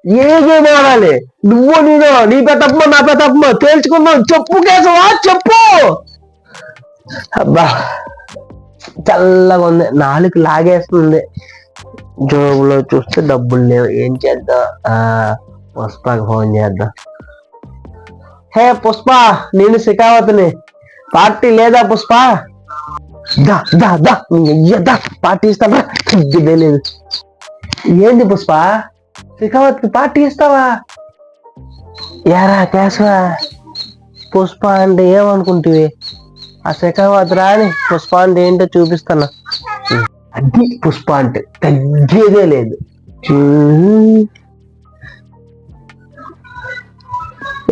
ఏ game ఆడాలి? నువ్వు నేను నీ పెద్దమ్మ నా పెద్దమ్మ తేల్చుకుందాం. చెప్పు కేశవా చెప్పు. అబ్బా చల్లగా ఉంది, నాలుగు లాగేస్తుంది. జోబులో చూస్తే డబ్బులు లేవు, ఏం చేద్దాం? పుష్పకి ఫోన్ చేద్దాం. హే పుష్ప, నేను శిఖావతిని, పార్టీ లేదా పుష్ప? దా దా దా దా పార్టీ ఇస్తావా? ఇదే లేదు. ఏంది పుష్ప, శిఖావతికి పార్టీ ఇస్తావా? యారా కేశవ, పుష్ప అంటే ఏమనుకుంటివి? ఆ శిఖావతి రాని పుష్ప అంటే ఏంటో చూపిస్తాను. అది పుష్ప అంటే తగ్గేదే లేదు.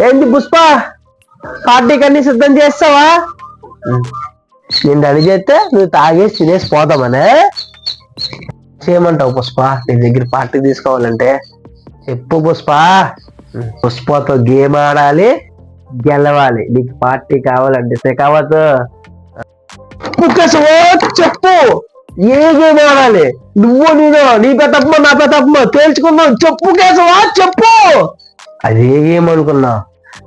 ఏంటి పుష్ప, పార్టీకి అన్ని సిద్ధం చేస్తావా? నేను రెడీ చేస్తే నువ్వు తాగేసి తినేసి పోతామనే చేయమంటావు పుష్ప? నీ దగ్గర పార్టీ తీసుకోవాలంటే చెప్పు పుష్ప. పుష్పతో గేమ్ ఆడాలి, గెలవాలి. నీకు పార్టీ కావాలంటే శకావత్ చెప్పు, ఏ గేమ్ ఆడాలి? నువ్వు నేను నీ పెద్దమ్మ నా పెద్దమ్మ తేల్చుకుందాం. చెప్పు కేశవా చెప్పు. అదే గేమ్ అనుకున్నా,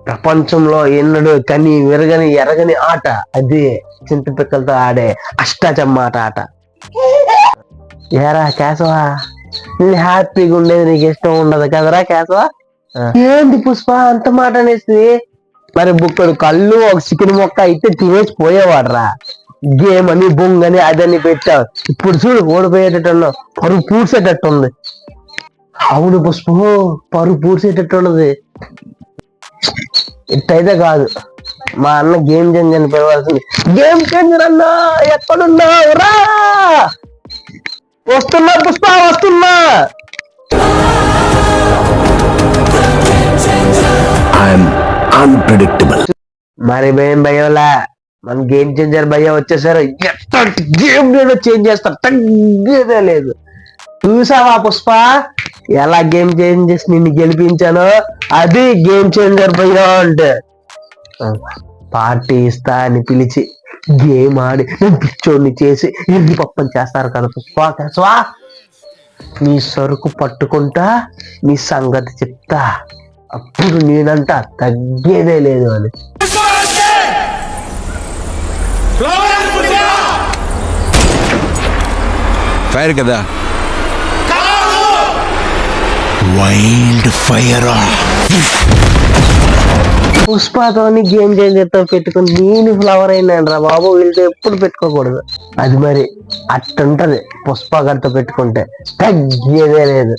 ప్రపంచంలో ఎన్నడూ కని విరగని ఎరగని ఆట అదే, చింతపిక్కలతో ఆడే అష్టాచమ్మాట ఆట. ఏరా కేశవా, నేను హ్యాపీగా ఉండేది నీకు ఇష్టం ఉండదు కదరా కేశవా? ఏంది పుష్ప అంత మాట అనేసి? మరి బుక్కడు కళ్ళు ఒక చికెన్ మొక్క అయితే తినేసి పోయేవాడరా. గేమ్ అని బొంగని అదని పెట్టావు, ఇప్పుడు చూడు ఓడిపోయేటట్టున్నావు. పరుగు పూడ్చేటట్టుంది. అవును పుష్ప, పరుగు పూడ్చేటట్టున్నది. ఇట్టయితే కాదు, మా అన్న గేమ్ చేంజర్ అని పిలవాల్సింది. గేమ్ చేంజర్ అన్నా ఎక్కడున్నావు రా? వస్తున్నా పుష్ప వస్తున్నా. మరి భయం భయంలా మన గేమ్ చేంజర్ భయం వచ్చేసారు. ఎట్లాంటి గేమ్ నేను చేంజ్ చేస్తాను, తగ్గేదే లేదు. చూసావా పుష్ప, ఎలా గేమ్ చేంజ్ చేసి నిన్ను గెలిపించానో? అది గేమ్ చేంజర్ భయం అంటే. పార్టీ ఇస్తా అని పిలిచి గేమ్ ఆడి పిచ్చోడిని చేసి ఎన్ని పప్పని చేస్తారు కదా పుష్ప. కేశవా, నీ సరుకు పట్టుకుంటా, నీ సంగతి చెప్తా, అప్పుడు నేనంట తగ్గేదే లేదు అని. ఫైర్ కదా, వైల్డ్ ఫైర్. పుష్పతోని గేమ్ చేంజర్తో పెట్టుకుని నేను ఫ్లవర్ అయినాను రా బాబు. వీళ్ళతో ఎప్పుడు పెట్టుకోకూడదు. అది మరి అట్టుంటది పుష్ప గారితో పెట్టుకుంటే, తగ్గేదే లేదు.